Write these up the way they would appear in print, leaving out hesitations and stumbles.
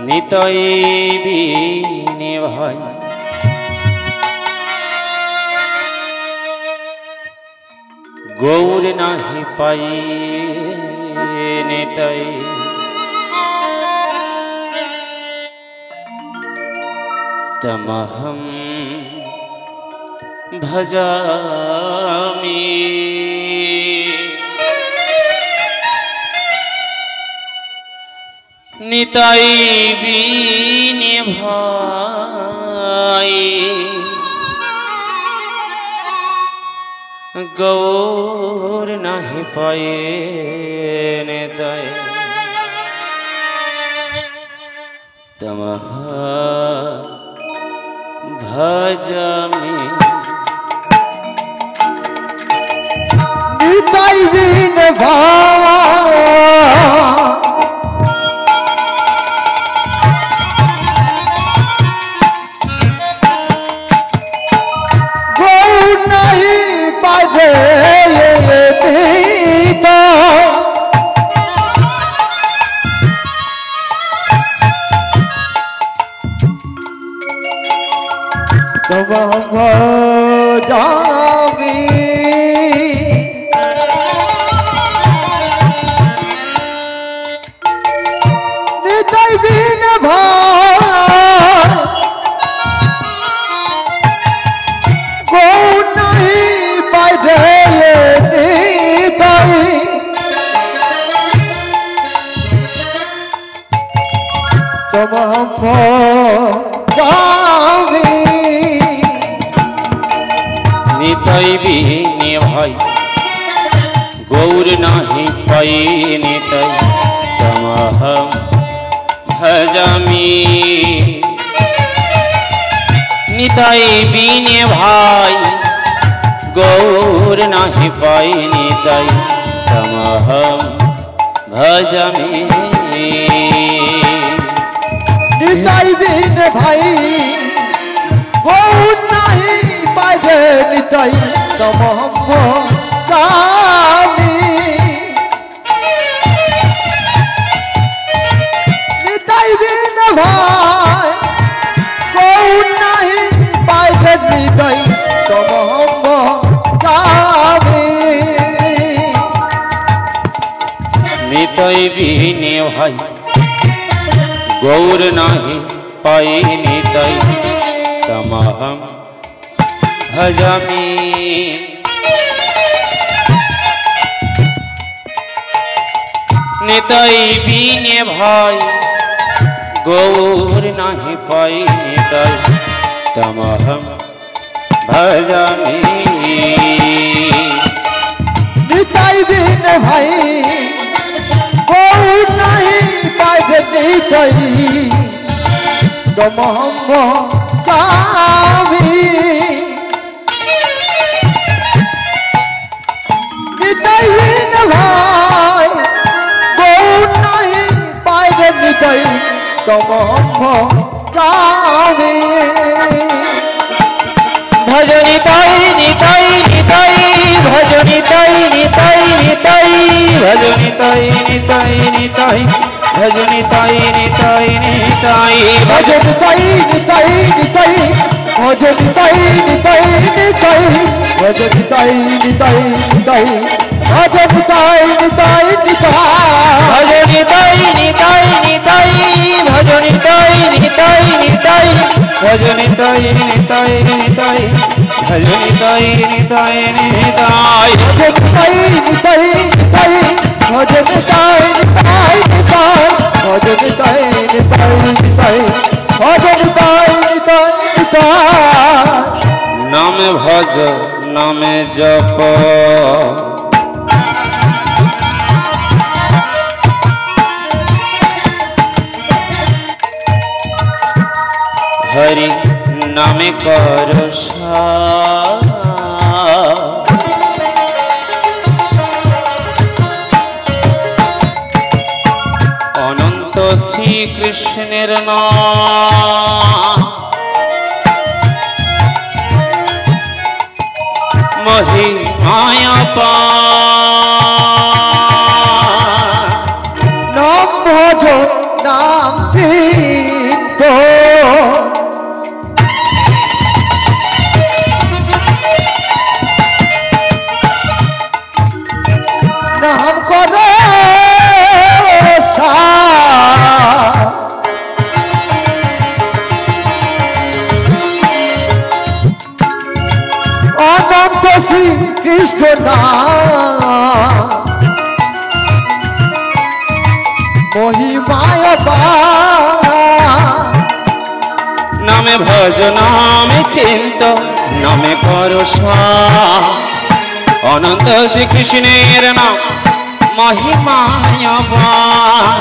নিতই বিনে ভাই গৌর নাহি পাই নিতই তমহম ভজামি নিতাই বিনে ভাই গৌর নাহি পায়ে নিতাই তমহ ভজামি নিতাই বিনে ভাই जावी निताई बिन भाई गौ नहीं पाए निताई तुम जावी নিতাই বিনে ভাই গৌর নাহি পাই নিতাই তমহম ভজামি নিতাই বিনে ভাই গৌর নাহি পাই নিতাই তমহম ভজামি নিতাই বিনে ভাই গৌর নাহি পাইবে নিতাই তমহম জামি নিতাই বিনে ভাই গৌর নাহি পাইবে নিতাই তমহম জামি নিতাই বিনে ভাই গৌর নাহি পাই নিতাই তমহম ভজামি নিতাই বিনে ভাই গৌর নাহি পাই নিতাই তমহম ভজামি নিতাই বিনে ভাই গৌর নাহি পাইবে নিতাই তমহম জামি নিতাই বিনে ভাই গৌর নাহি পাইবে নিতাই তমহম জামি ভজ নিতাই নিতাই নিতাই ভজ নিতাই নিতাই নিতাই ভজ নিতাই নিতাই নিতাই ভজ নিতাই নিতাই নিতাই ভজ নিতাই নিতাই নিতাই ভজ নিতাই নিতাই নিতাই ভজ নিতাই নিতাই নিতাই ভজ নিতাই নিতাই নিতাই ভজ নিতাই নিতাই নিতাই ভজ নিতাই নিতাই নিতাই ভজ নিতাই নিতাই নিতাই ভজ নিতাই নিতাই নিতাই ভজ নিতাই নিতাই নিতাই ভজ নিতাই নিতাই নিতাই নাম ভজ নামে জপ হরি নামে কর অনন্ত শ্রীকৃষ্ণের নাম মহিমায়া নাম ভজ নাম মহিমায় পা নামে ভজ নামে চিন্ত নামে করো সার। অনন্ত শ্রীকৃষ্ণের নাম মহিমায় পার।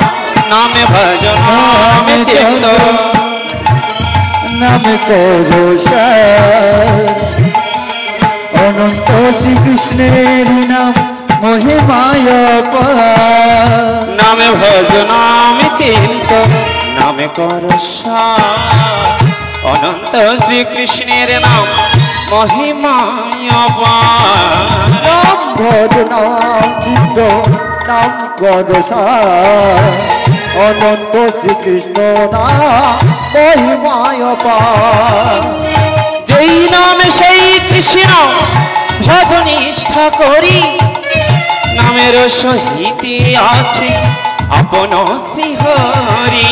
নামে ভজ নামে চিন্ত নামে করো অনন্ত শ্রীকৃষ্ণের নাম মহিমায় পা নামে ভজ নামে চিন্ত নামে করো সার। অনন্ত শ্রীকৃষ্ণের নাম মহিমায় পার। নাম ভজ নাম চিন্ত নাম গদসার অনন্ত শ্রীকৃষ্ণ নাম মহিমায় পা যেই নামে সেই কৃষ্ণ ভজ নিষ্ঠা করি। নামের সহিতে আছে আপন শ্রীহরি।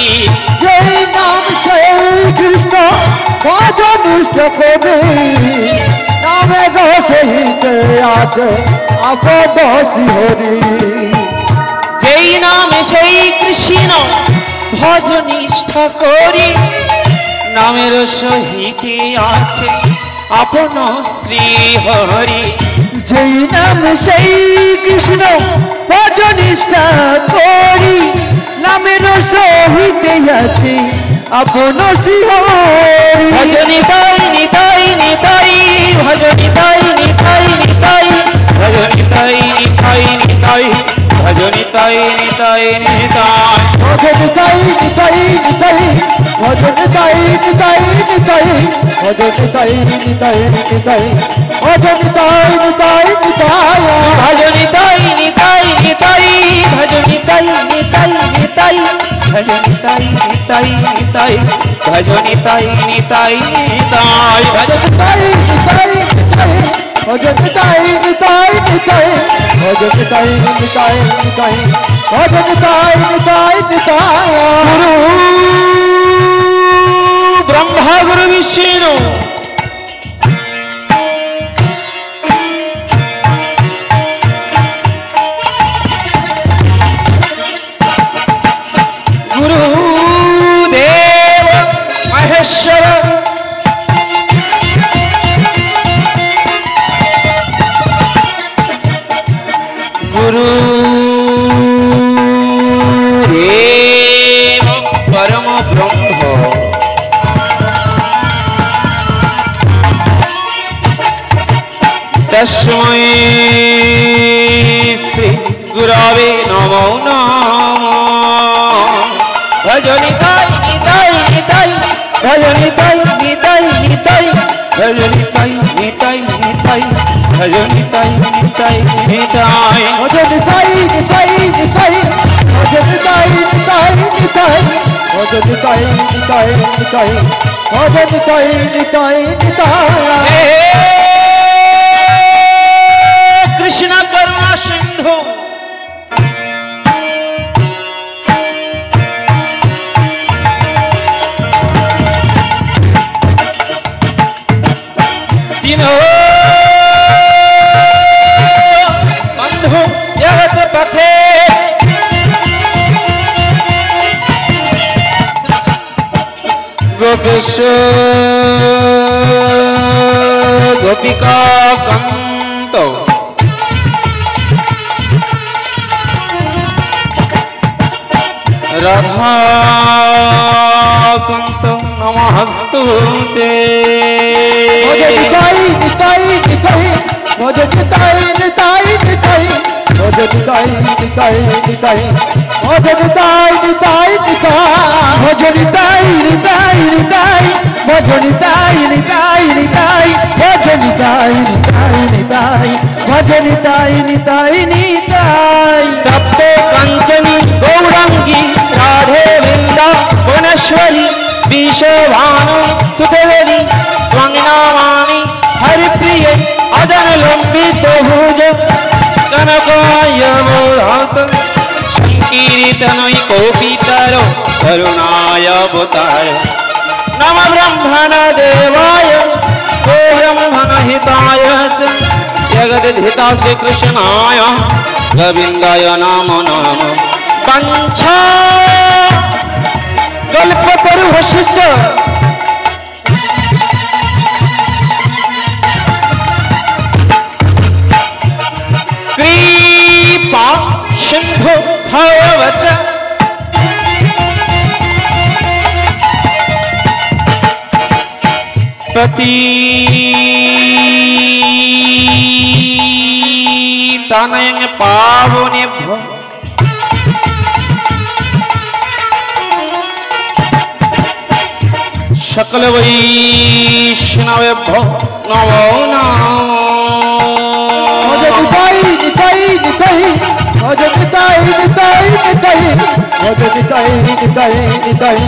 যেই নাম সেই কৃষ্ণ ভজ নিষ্ঠা করে নামের সহিতে আছে আপন শ্রীহরি। যেই নামে সেই কৃষ্ণ ভজ নিষ্ঠা করি। নামের সহিতে আছে আপন শ্রীহরি। যেই নাম সেই কৃষ্ণ ভজ নিষ্ঠা করি নামের সহিতে আছে আপন শ্রীহরি। ভজ নিতাই নিতাই নিতাই ভজ নিতাই নিতাই নিতাই ভজ নিতাই নিতাই নিতাই ভজ নিতাই নিতাই নিতাই ভজ নিতাই নিতাই নিতাই ভজ নিতাই নিতাই নিতাই ভজ নিতাই নিতাই নিতাই ভজ নিতাই নিতাই নিতাই ভজ নিতাই নিতাই নিতাই ভজ নিতাই নিতাই নিতাই ভজ নিতাই নিতাই নিতাই ভজ নিতাই নিতাই নিতাই ভজ নিতাই নিতাই নিতাই ভজ নিতাই নিতাই নিতাই ভজ নিতাই নিতাই নিতাই ভজ নিতাই নিতাই নিতাই ব্রহ্মা গুরু বিষ্ণু গুরুদেব মহেশ্বর গুরু দেব পরম ব্রহ্ম তস্मै শ্রী গুরবে নমো নমঃ। ভজ নিতাই নিতাই নিতাই ভজ নিতাই নিতাই নিতাই ভজ নিতাই নিতাই নিতাই ভজ নিতাই নিতাই নিতাই ভজ নিতাই নিতাই নিতাই ভজ নিতাই নিতাই নিতাই ভজ নিতাই নিতাই নিতাই ভজ নিতাই নিতাই নিতাই হে কৃষ্ণ করুণা সিন্ধু दीनो बंधु जगत पथे गोपेश गोपिका कंत राधा कंत नमस्तुते ভজ নিতাই নিতাই নিতাই ভজ নিতাই নিতাই নিতাই ভজ নিতাই নিতাই নিতাই ভজ নিতাই নিতাই নিতাই ভজ নিতাই নিতাই নিতাই ভজ নিতাই নিতাই নিতাই ভজ নিতাই নিতাই নিতাই ভজ নিতাই নিতাই নিতাই तप्त कंचनी गौरंगी राधे वृंदा वनश्वरी विश्वभानु सुतवेदी त्वं नमामि हरिप्रिय अदन लंबित भुज कनकायवरात संकीर्तनय कोपितरो करुणाय अवतार नम ब्रह्मण देवाय ओ ब्रह्मण हिताय च जगद्धिता श्री कृष्णाय गोविंदाय नमो नमः। वंशा সতী তানয়ং পাবনেভ্য সকল বৈষ্ণবেভ্য নমো নমঃ ভজ নিতাই নিতাই নিতাই ভজ নিতাই নিতাই নিতাই ভজ নিতাই নিতাই নিতাই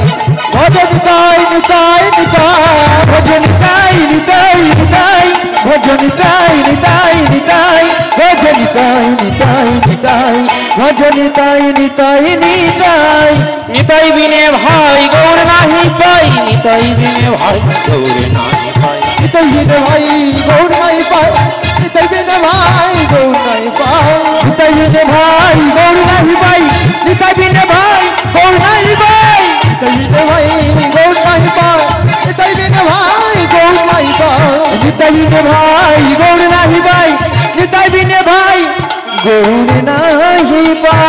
ভজ নিতাই নিতাই নিতাই ভজ নিতাই নিতাই নিতাই ভজ নিতাই নিতাই নিতাই ভজ নিতাই নিতাই নিতাই ভজ নিতাই নিতাই নিতাই নিতাই বিনে ভাই গৌর নাহি পাই নিতাই বিনে ভাই গৌর নাহি পাই নিতাই বিনে ভাই গৌর নাই পায় নিতাই বিনে ভাই গৌর নাই পায় নিতাই বিনে ভাই গৌর নাই পায় নিতাই বিনে ভাই গৌর নাই পায় নিতাই বিনে ভাই গৌর নাই পায় নিতাই বিনে ভাই গৌর নাই পায় নিতাই বিনে ভাই গৌর নাই পায় নিতাই বিনে ভাই গৌর নাই পায়